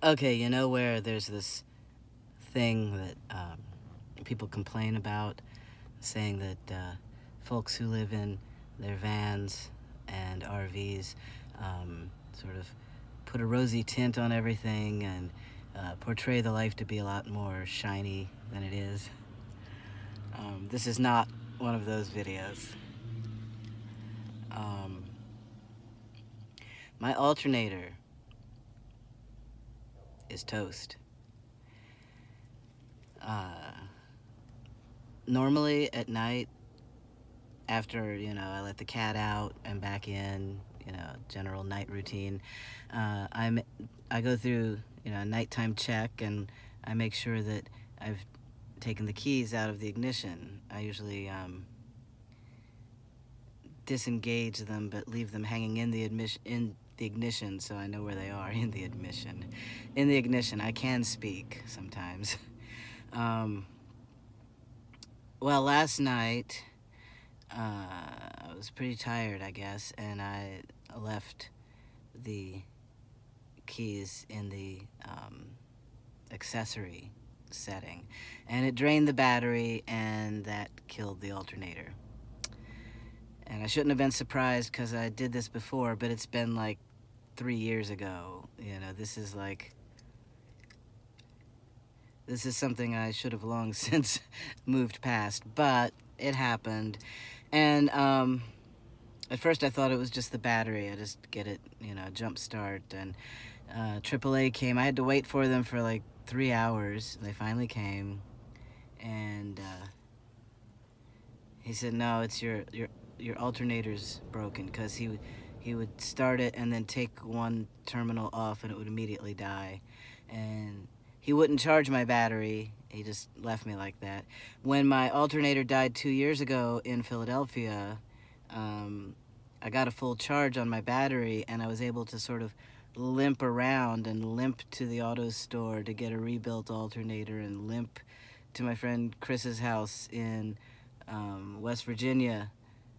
Okay, you know where there's this thing that people complain about, saying that folks who live in their vans and RVs sort of put a rosy tint on everything and portray the life to be a lot more shiny than it is. This is not one of those videos. Um, my alternator is toast. Uh, Normally at night, after I let the cat out and back in, general night routine, I go through a nighttime check, and I make sure that I've taken the keys out of the ignition. I usually disengage them but leave them hanging in the ignition, so I know where they are in the ignition. I can speak sometimes. um, well, last night I was pretty tired, I guess, and I left the keys in the accessory setting, and it drained the battery, and that killed the alternator. And I shouldn't have been surprised, because I did this before, but it's been like 3 years ago. This is something I should have long since moved past, but it happened. And at first I thought it was just the battery. I just get it, jump start, and AAA came. I had to wait for them for like 3 hours. They finally came, and he said, "No, it's your alternator's broken," because he would start it and then take one terminal off, and it would immediately die. And he wouldn't charge my battery. He just left me like that. When my alternator died 2 years ago in Philadelphia, I got a full charge on my battery, and I was able to sort of limp around and limp to the auto store to get a rebuilt alternator, and limp to my friend Chris's house in West Virginia,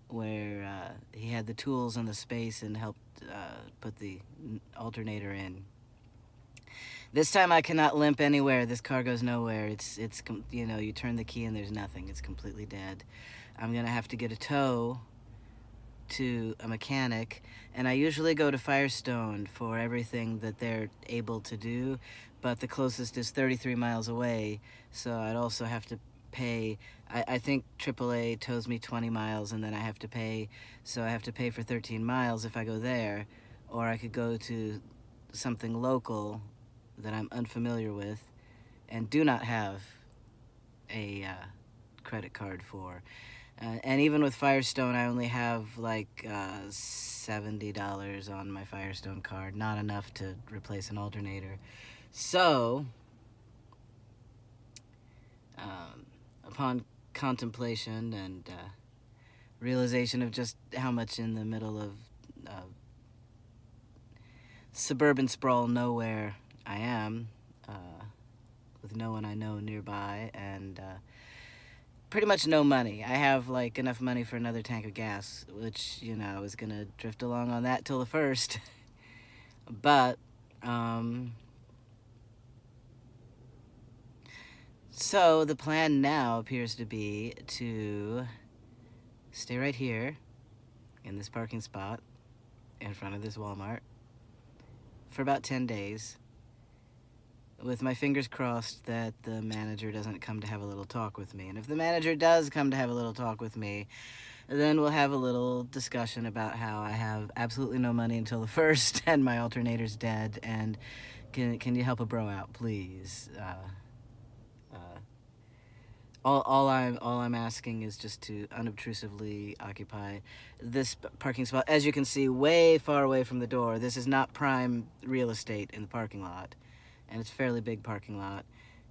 where he had the tools and the space and helped put the alternator in. This time I cannot limp anywhere. This car goes nowhere. It's you turn the key and there's nothing. It's completely dead. I'm gonna have to get a tow to a mechanic, and I usually go to Firestone for everything that they're able to do, but the closest is 33 miles away, so I'd also have to pay. I think AAA tows me 20 miles, and then I have to pay, so I have to pay for 13 miles if I go there, or I could go to something local that I'm unfamiliar with and do not have a credit card for. And even with Firestone, I only have like $70 on my Firestone card, not enough to replace an alternator. So, upon contemplation and realization of just how much in the middle of suburban sprawl nowhere I am, with no one I know nearby, and pretty much no money. I have like enough money for another tank of gas, which I was gonna drift along on that till the first. But so the plan now appears to be to stay right here in this parking spot in front of this Walmart for about 10 days, with my fingers crossed that the manager doesn't come to have a little talk with me. And if the manager does come to have a little talk with me, then we'll have a little discussion about how I have absolutely no money until the first, and my alternator's dead, and can you help a bro out, please? All I'm asking is just to unobtrusively occupy this parking spot. As you can see, way far away from the door. This is not prime real estate in the parking lot, and it's a fairly big parking lot.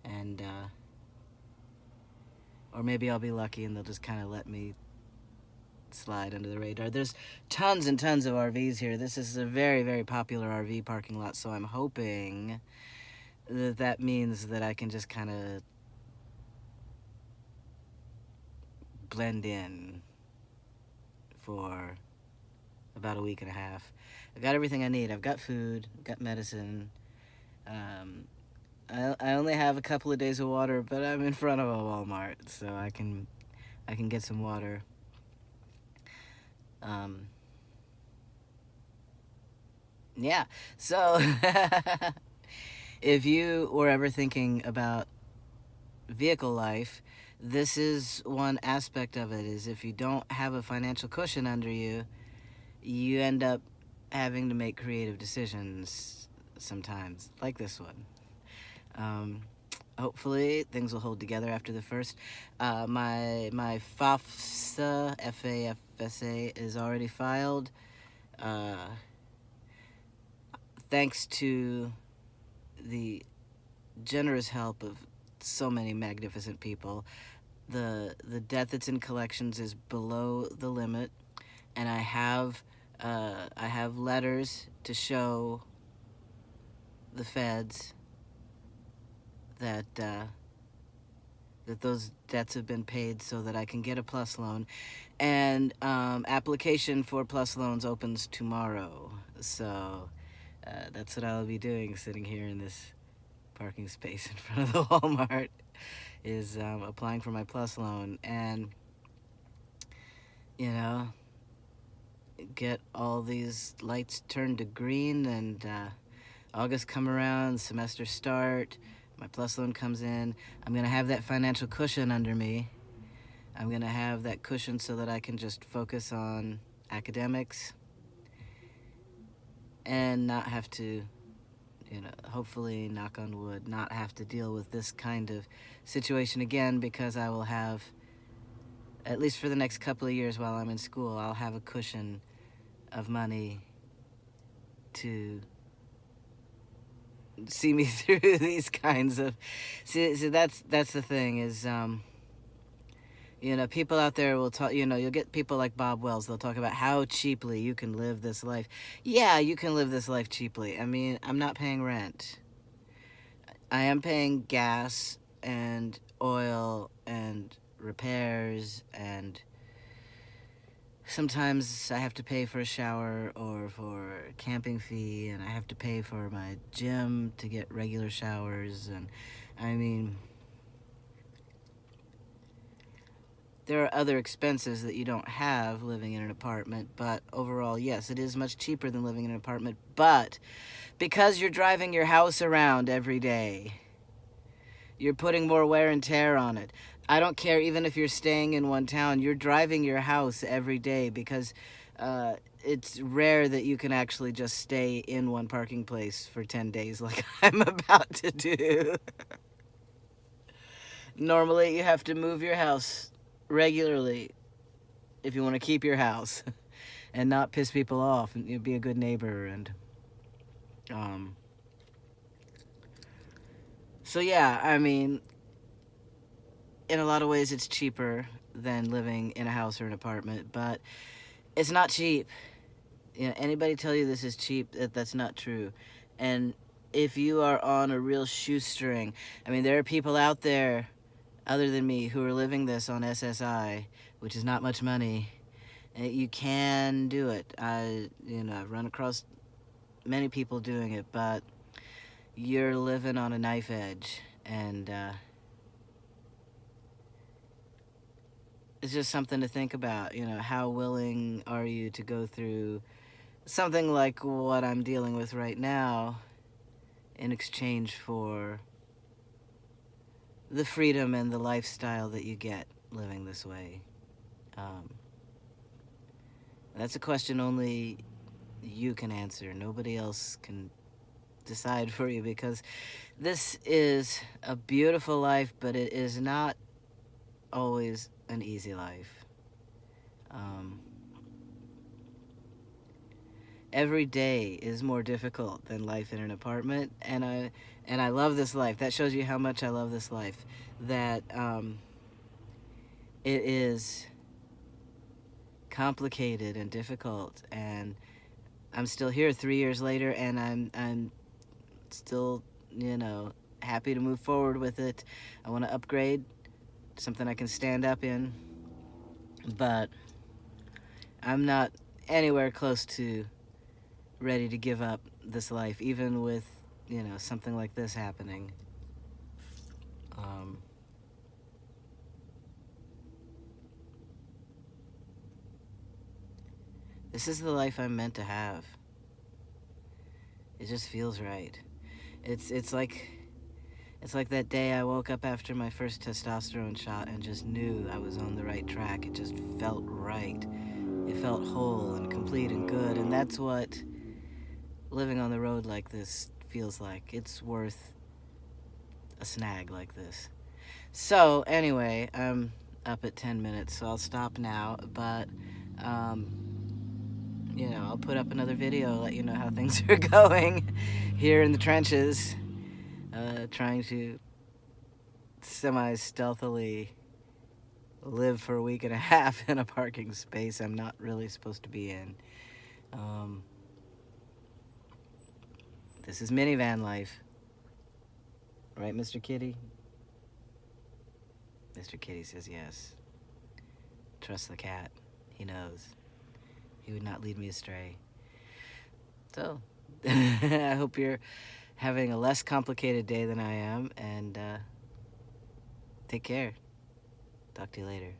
And or maybe I'll be lucky and they'll just kind of let me slide under the radar. There's tons and tons of RVs here. This is a very, very popular RV parking lot, so I'm hoping that means that I can just kind of blend in for about a week and a half. I've got everything I need. I've got food, I've got medicine, Um, I only have a couple of days of water, but I'm in front of a Walmart, so I can get some water. Um, yeah. So if you were ever thinking about vehicle life, this is one aspect of it. Is if you don't have a financial cushion under you, you end up having to make creative decisions sometimes, like this one. Um, Hopefully things will hold together after the first. My FAFSA is already filed. Uh, Thanks to the generous help of so many magnificent people, the debt that's in collections is below the limit, and I have letters to show the feds that that those debts have been paid so that I can get a plus loan. And application for plus loans opens tomorrow. So that's what I'll be doing, sitting here in this parking space in front of the Walmart, is applying for my plus loan. And, you know, get all these lights turned to green, and August come around, semester start, my plus loan comes in. I'm going to have that financial cushion under me. I'm going to have that cushion so that I can just focus on academics and not have to, you know, hopefully, knock on wood, not have to deal with this kind of situation again, because I will have, at least for the next couple of years while I'm in school, I'll have a cushion of money to see me through these kinds of, see that's the thing is, you know, people out there will talk, you know, you'll get people like Bob Wells, they'll talk about how cheaply you can live this life. Yeah, you can live this life cheaply. I mean, I'm not paying rent. I am paying gas and oil and repairs, and sometimes I have to pay for a shower or for a camping fee, and I have to pay for my gym to get regular showers. And I mean, there are other expenses that you don't have living in an apartment, but overall, yes, it is much cheaper than living in an apartment. But because you're driving your house around every day, you're putting more wear and tear on it. I don't care, even if you're staying in one town, you're driving your house every day, because it's rare that you can actually just stay in one parking place for 10 days like I'm about to do. Normally, you have to move your house regularly if you want to keep your house and not piss people off, and be a good neighbor. And um, so yeah, I mean, in a lot of ways it's cheaper than living in a house or an apartment, but it's not cheap. You know, anybody tell you this is cheap, that's not true. And if you are on a real shoestring, I mean, there are people out there other than me who are living this on SSI, which is not much money. You can do it. You know, I've run across many people doing it, but you're living on a knife edge, and it's just something to think about. You know, how willing are you to go through something like what I'm dealing with right now in exchange for the freedom and the lifestyle that you get living this way? Um, that's a question only you can answer. Nobody else can decide for you, because this is a beautiful life, but it is not always an easy life. Um, every day is more difficult than life in an apartment, and I love this life. That shows you how much I love this life. That it is complicated and difficult, and I'm still here 3 years later, and I'm still, you know, happy to move forward with it. I want to upgrade to something I can stand up in, but I'm not anywhere close to ready to give up this life, even with you know, something like this happening. Um, this is the life I'm meant to have. It just feels right. It's like that day I woke up after my first testosterone shot and just knew I was on the right track. It just felt right. It felt whole and complete and good, and that's what living on the road like this feels like. It's worth a snag like this. So, anyway, I'm up at 10 minutes, so I'll stop now, but, you know, I'll put up another video, let you know how things are going here in the trenches, trying to semi-stealthily live for a week and a half in a parking space I'm not really supposed to be in. This is minivan life. Right, Mr. Kitty? Mr. Kitty says yes. Trust the cat. He knows. He would not lead me astray. So, I hope you're having a less complicated day than I am, and take care. Talk to you later.